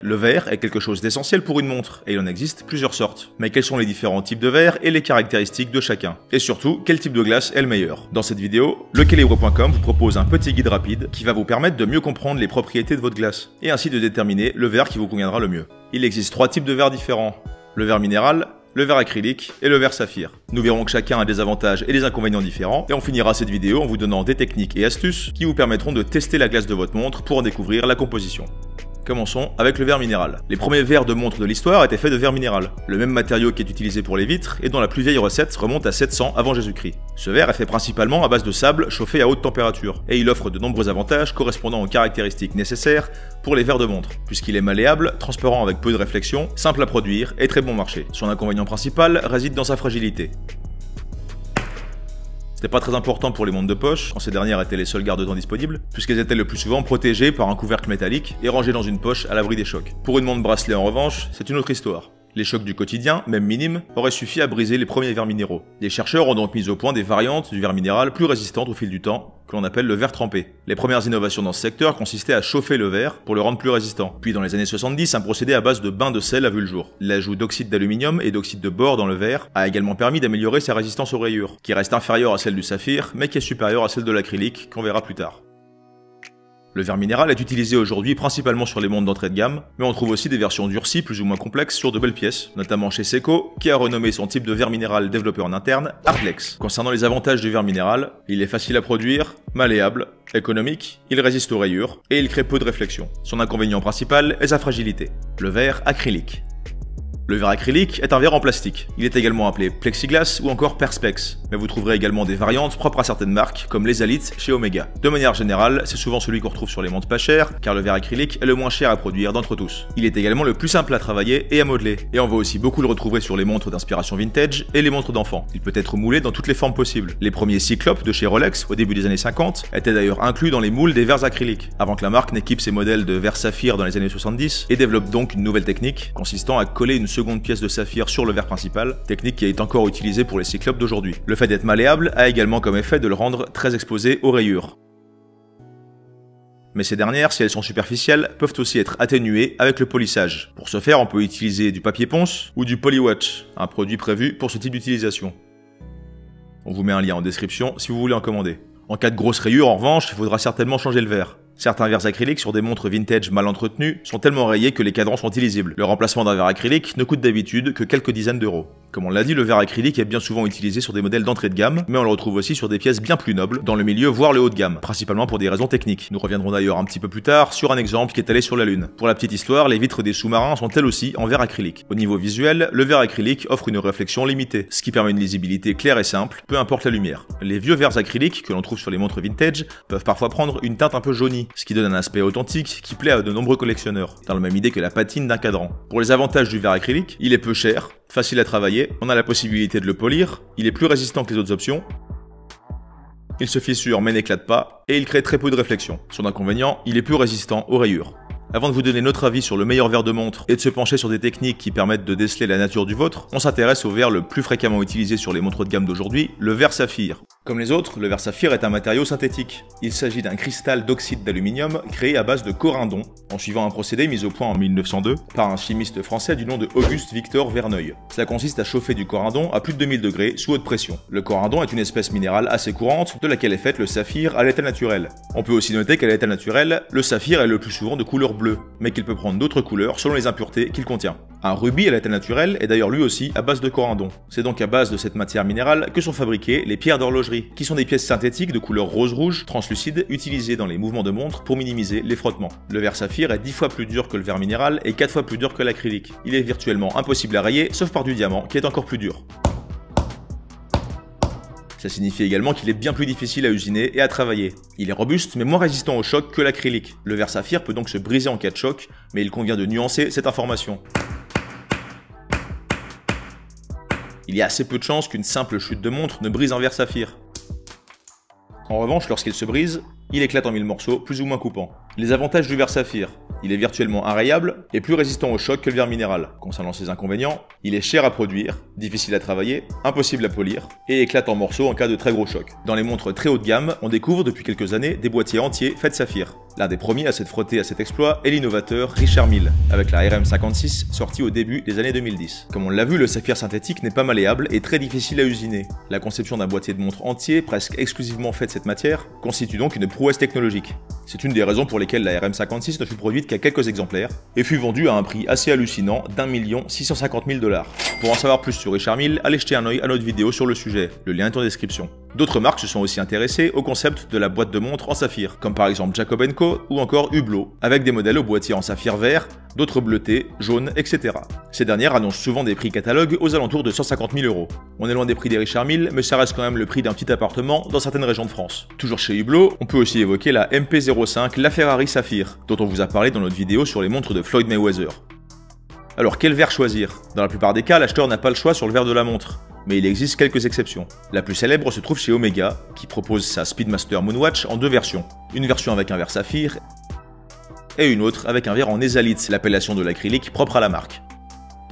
Le verre est quelque chose d'essentiel pour une montre, et il en existe plusieurs sortes. Mais quels sont les différents types de verre et les caractéristiques de chacun? Et surtout, quel type de glace est le meilleur? Dans cette vidéo, lecalibre.com vous propose un petit guide rapide qui va vous permettre de mieux comprendre les propriétés de votre glace, et ainsi de déterminer le verre qui vous conviendra le mieux. Il existe 3 types de verres différents: le verre minéral, le verre acrylique et le verre saphir. Nous verrons que chacun a des avantages et des inconvénients différents, et on finira cette vidéo en vous donnant des techniques et astuces qui vous permettront de tester la glace de votre montre pour en découvrir la composition. Commençons avec le verre minéral. Les premiers verres de montre de l'histoire étaient faits de verre minéral, le même matériau qui est utilisé pour les vitres et dont la plus vieille recette remonte à 700 avant Jésus-Christ. Ce verre est fait principalement à base de sable chauffé à haute température, et il offre de nombreux avantages correspondant aux caractéristiques nécessaires pour les verres de montre, puisqu'il est malléable, transparent avec peu de réflexion, simple à produire et très bon marché. Son inconvénient principal réside dans sa fragilité. C'était pas très important pour les montres de poche, quand ces dernières étaient les seuls garde-temps disponibles, puisqu'elles étaient le plus souvent protégées par un couvercle métallique et rangées dans une poche à l'abri des chocs. Pour une montre bracelet en revanche, c'est une autre histoire. Les chocs du quotidien, même minimes, auraient suffi à briser les premiers verres minéraux. Les chercheurs ont donc mis au point des variantes du verre minéral plus résistantes au fil du temps, que l'on appelle le verre trempé. Les premières innovations dans ce secteur consistaient à chauffer le verre pour le rendre plus résistant. Puis dans les années 70, un procédé à base de bain de sel a vu le jour. L'ajout d'oxyde d'aluminium et d'oxyde de bore dans le verre a également permis d'améliorer sa résistance aux rayures, qui reste inférieure à celle du saphir, mais qui est supérieure à celle de l'acrylique, qu'on verra plus tard. Le verre minéral est utilisé aujourd'hui principalement sur les montres d'entrée de gamme, mais on trouve aussi des versions durcies plus ou moins complexes sur de belles pièces, notamment chez Seiko, qui a renommé son type de verre minéral développé en interne Hardlex. Concernant les avantages du verre minéral, il est facile à produire, malléable, économique, il résiste aux rayures, et il crée peu de réflexion. Son inconvénient principal est sa fragilité. Le verre acrylique. Le verre acrylique est un verre en plastique. Il est également appelé plexiglas ou encore perspex, mais vous trouverez également des variantes propres à certaines marques, comme les Alite chez Omega. De manière générale, c'est souvent celui qu'on retrouve sur les montres pas chères, car le verre acrylique est le moins cher à produire d'entre tous. Il est également le plus simple à travailler et à modeler, et on va aussi beaucoup le retrouver sur les montres d'inspiration vintage et les montres d'enfants. Il peut être moulé dans toutes les formes possibles. Les premiers Cyclopes de chez Rolex, au début des années 50, étaient d'ailleurs inclus dans les moules des verres acryliques, avant que la marque n'équipe ses modèles de verre saphir dans les années 70, et développe donc une nouvelle technique, consistant à coller une seconde pièce de saphir sur le verre principal, technique qui est encore utilisée pour les Cyclopes d'aujourd'hui. Le fait d'être malléable a également comme effet de le rendre très exposé aux rayures. Mais ces dernières, si elles sont superficielles, peuvent aussi être atténuées avec le polissage. Pour ce faire, on peut utiliser du papier ponce ou du Polywatch, un produit prévu pour ce type d'utilisation. On vous met un lien en description si vous voulez en commander. En cas de grosse rayure, en revanche, il faudra certainement changer le verre. Certains verres acryliques sur des montres vintage mal entretenues sont tellement rayés que les cadrans sont illisibles. Le remplacement d'un verre acrylique ne coûte d'habitude que quelques dizaines d'euros. Comme on l'a dit, le verre acrylique est bien souvent utilisé sur des modèles d'entrée de gamme, mais on le retrouve aussi sur des pièces bien plus nobles, dans le milieu voire le haut de gamme, principalement pour des raisons techniques. Nous reviendrons d'ailleurs un petit peu plus tard sur un exemple qui est allé sur la Lune. Pour la petite histoire, les vitres des sous-marins sont elles aussi en verre acrylique. Au niveau visuel, le verre acrylique offre une réflexion limitée, ce qui permet une lisibilité claire et simple, peu importe la lumière. Les vieux verres acryliques que l'on trouve sur les montres vintage peuvent parfois prendre une teinte un peu jaunie, ce qui donne un aspect authentique qui plaît à de nombreux collectionneurs, dans la même idée que la patine d'un cadran. Pour les avantages du verre acrylique, il est peu cher, facile à travailler, on a la possibilité de le polir, il est plus résistant que les autres options, il se fissure mais n'éclate pas, et il crée très peu de réflexion. Son inconvénient, il est plus résistant aux rayures. Avant de vous donner notre avis sur le meilleur verre de montre et de se pencher sur des techniques qui permettent de déceler la nature du vôtre, on s'intéresse au verre le plus fréquemment utilisé sur les montres de gamme d'aujourd'hui, le verre saphir. Comme les autres, le verre saphir est un matériau synthétique. Il s'agit d'un cristal d'oxyde d'aluminium créé à base de corindon, en suivant un procédé mis au point en 1902 par un chimiste français du nom de Auguste Victor Verneuil. Cela consiste à chauffer du corindon à plus de 2000 degrés sous haute pression. Le corindon est une espèce minérale assez courante de laquelle est faite le saphir à l'état naturel. On peut aussi noter qu'à l'état naturel, le saphir est le plus souvent de couleur bleue, mais qu'il peut prendre d'autres couleurs selon les impuretés qu'il contient. Un rubis à l'état naturel est d'ailleurs lui aussi à base de corindon. C'est donc à base de cette matière minérale que sont fabriquées les pierres d'horlogerie, qui sont des pièces synthétiques de couleur rose-rouge, translucides, utilisées dans les mouvements de montre pour minimiser les frottements. Le verre saphir est 10 fois plus dur que le verre minéral et 4 fois plus dur que l'acrylique. Il est virtuellement impossible à rayer, sauf par du diamant, qui est encore plus dur. Ça signifie également qu'il est bien plus difficile à usiner et à travailler. Il est robuste mais moins résistant au choc que l'acrylique. Le verre saphir peut donc se briser en cas de choc, mais il convient de nuancer cette information. Il y a assez peu de chances qu'une simple chute de montre ne brise un verre saphir. En revanche, lorsqu'il se brise, il éclate en 1000 morceaux plus ou moins coupants. Les avantages du verre saphir. Il est virtuellement inrayable et plus résistant au choc que le verre minéral. Concernant ses inconvénients, il est cher à produire, difficile à travailler, impossible à polir et éclate en morceaux en cas de très gros choc. Dans les montres très haut de gamme, on découvre depuis quelques années des boîtiers entiers faits de saphir. L'un des premiers à s'être frotté à cet exploit est l'innovateur Richard Mille, avec la RM56 sortie au début des années 2010. Comme on l'a vu, le saphir synthétique n'est pas malléable et très difficile à usiner. La conception d'un boîtier de montre entier, presque exclusivement fait de cette matière, constitue donc une prouesse technologique. C'est une des raisons pour lesquelles la RM56 ne fut produite qu'à quelques exemplaires et fut vendue à un prix assez hallucinant d'1 650 000 $. Pour en savoir plus sur Richard Mille, allez jeter un œil à notre vidéo sur le sujet, le lien est en description. D'autres marques se sont aussi intéressées au concept de la boîte de montre en saphir, comme par exemple Jacob & Co ou encore Hublot, avec des modèles au boîtier en saphir vert, d'autres bleutés, jaunes, etc. Ces dernières annoncent souvent des prix catalogue aux alentours de 150 000 €. On est loin des prix des Richard Mille, mais ça reste quand même le prix d'un petit appartement dans certaines régions de France. Toujours chez Hublot, on peut aussi évoquer la MP05 La Ferrari Saphir, dont on vous a parlé dans notre vidéo sur les montres de Floyd Mayweather. Alors quel verre choisir? Dans la plupart des cas, l'acheteur n'a pas le choix sur le verre de la montre. Mais il existe quelques exceptions. La plus célèbre se trouve chez Omega, qui propose sa Speedmaster Moonwatch en deux versions. Une version avec un verre saphir, et une autre avec un verre en ésalite, l'appellation de l'acrylique propre à la marque.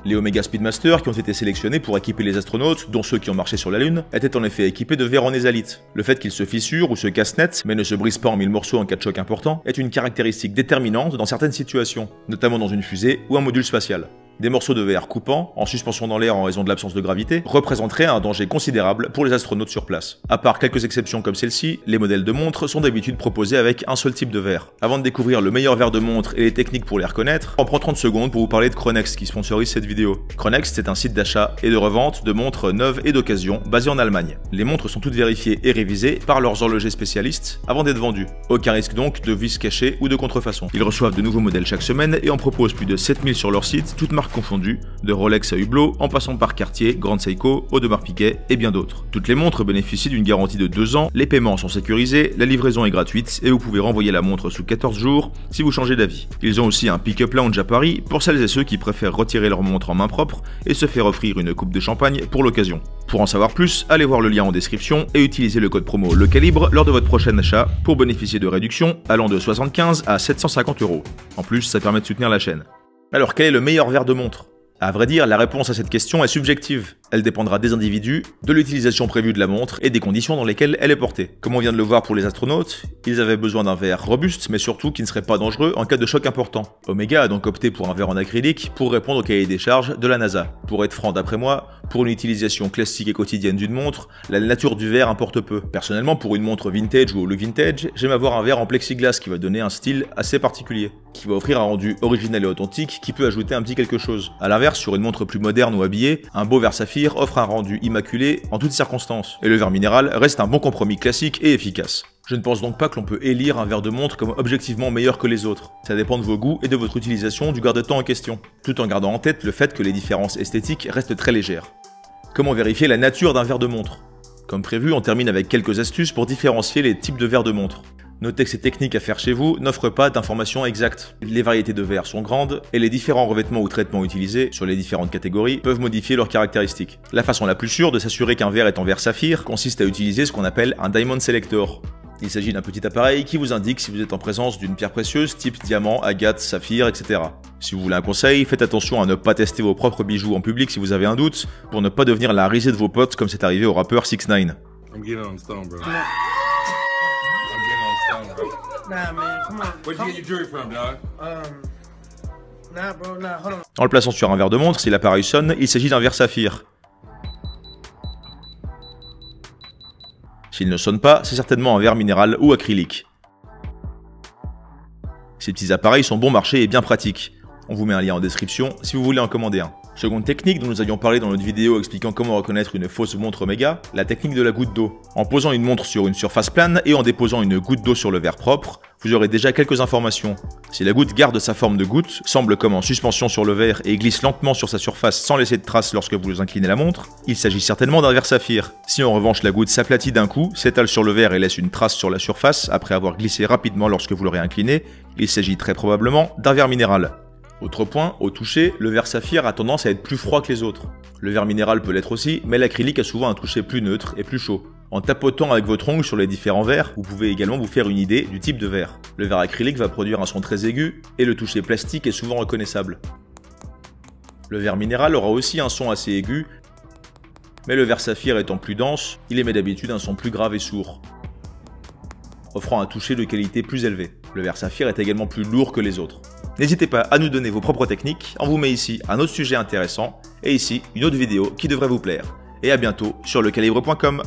Les Omega Speedmaster, qui ont été sélectionnés pour équiper les astronautes, dont ceux qui ont marché sur la Lune, étaient en effet équipés de verres en ésalite. Le fait qu'ils se fissurent ou se cassent net, mais ne se brisent pas en 1000 morceaux en cas de choc important, est une caractéristique déterminante dans certaines situations, notamment dans une fusée ou un module spatial. Des morceaux de verre coupants, en suspension dans l'air en raison de l'absence de gravité, représenteraient un danger considérable pour les astronautes sur place. À part quelques exceptions comme celle-ci, les modèles de montres sont d'habitude proposés avec un seul type de verre. Avant de découvrir le meilleur verre de montre et les techniques pour les reconnaître, on prend 30 secondes pour vous parler de Chronext qui sponsorise cette vidéo. Chronext, c'est un site d'achat et de revente de montres neuves et d'occasion basé en Allemagne. Les montres sont toutes vérifiées et révisées par leurs horlogers spécialistes avant d'être vendues. Aucun risque donc de vis cachés ou de contrefaçon. Ils reçoivent de nouveaux modèles chaque semaine et en proposent plus de 7000 sur leur site, toutes marques confondues, de Rolex à Hublot, en passant par Cartier, Grand Seiko, Audemars Piguet et bien d'autres. Toutes les montres bénéficient d'une garantie de 2 ans, les paiements sont sécurisés, la livraison est gratuite et vous pouvez renvoyer la montre sous 14 jours si vous changez d'avis. Ils ont aussi un pick-up lounge à Paris pour celles et ceux qui préfèrent retirer leur montre en main propre et se faire offrir une coupe de champagne pour l'occasion. Pour en savoir plus, allez voir le lien en description et utilisez le code promo Le Calibre lors de votre prochain achat pour bénéficier de réductions allant de 75 à 750 €. En plus, ça permet de soutenir la chaîne. Alors quel est le meilleur verre de montre? À vrai dire, la réponse à cette question est subjective. Elle dépendra des individus, de l'utilisation prévue de la montre et des conditions dans lesquelles elle est portée. Comme on vient de le voir pour les astronautes, ils avaient besoin d'un verre robuste mais surtout qui ne serait pas dangereux en cas de choc important. Omega a donc opté pour un verre en acrylique pour répondre au cahier des charges de la NASA. Pour être franc d'après moi, pour une utilisation classique et quotidienne d'une montre, la nature du verre importe peu. Personnellement, pour une montre vintage ou le vintage, j'aime avoir un verre en plexiglas qui va donner un style assez particulier, qui va offrir un rendu original et authentique qui peut ajouter un petit quelque chose. A l'inverse, sur une montre plus moderne ou habillée, un beau verre saphir offre un rendu immaculé en toutes circonstances, et le verre minéral reste un bon compromis classique et efficace. Je ne pense donc pas que l'on peut élire un verre de montre comme objectivement meilleur que les autres. Ça dépend de vos goûts et de votre utilisation du garde-temps en question, tout en gardant en tête le fait que les différences esthétiques restent très légères. Comment vérifier la nature d'un verre de montre? Comme prévu, on termine avec quelques astuces pour différencier les types de verres de montre. Notez que ces techniques à faire chez vous n'offrent pas d'informations exactes. Les variétés de verres sont grandes et les différents revêtements ou traitements utilisés sur les différentes catégories peuvent modifier leurs caractéristiques. La façon la plus sûre de s'assurer qu'un verre est en verre saphir consiste à utiliser ce qu'on appelle un Diamond Selector. Il s'agit d'un petit appareil qui vous indique si vous êtes en présence d'une pierre précieuse type diamant, agate, saphir, etc. Si vous voulez un conseil, faites attention à ne pas tester vos propres bijoux en public si vous avez un doute, pour ne pas devenir la risée de vos potes comme c'est arrivé au rappeur 6ix9ine. Nah, man, come on. Where'd you get your jewelry from, dog? Nah, bro, nah, hold on. En le plaçant sur un verre de montre, si l'appareil sonne, il s'agit d'un verre saphir. S'il ne sonne pas, c'est certainement un verre minéral ou acrylique. Ces petits appareils sont bon marché et bien pratiques. On vous met un lien en description si vous voulez en commander un. Seconde technique dont nous avions parlé dans notre vidéo expliquant comment reconnaître une fausse montre Omega, la technique de la goutte d'eau. En posant une montre sur une surface plane et en déposant une goutte d'eau sur le verre propre, vous aurez déjà quelques informations. Si la goutte garde sa forme de goutte, semble comme en suspension sur le verre et glisse lentement sur sa surface sans laisser de traces lorsque vous inclinez la montre, il s'agit certainement d'un verre saphir. Si en revanche la goutte s'aplatit d'un coup, s'étale sur le verre et laisse une trace sur la surface après avoir glissé rapidement lorsque vous l'aurez incliné, il s'agit très probablement d'un verre minéral. Autre point, au toucher, le verre saphir a tendance à être plus froid que les autres. Le verre minéral peut l'être aussi, mais l'acrylique a souvent un toucher plus neutre et plus chaud. En tapotant avec votre ongle sur les différents verres, vous pouvez également vous faire une idée du type de verre. Le verre acrylique va produire un son très aigu et le toucher plastique est souvent reconnaissable. Le verre minéral aura aussi un son assez aigu, mais le verre saphir étant plus dense, il émet d'habitude un son plus grave et sourd, offrant un toucher de qualité plus élevé. Le verre saphir est également plus lourd que les autres. N'hésitez pas à nous donner vos propres techniques, on vous met ici un autre sujet intéressant, et ici une autre vidéo qui devrait vous plaire. Et à bientôt sur lecalibre.com.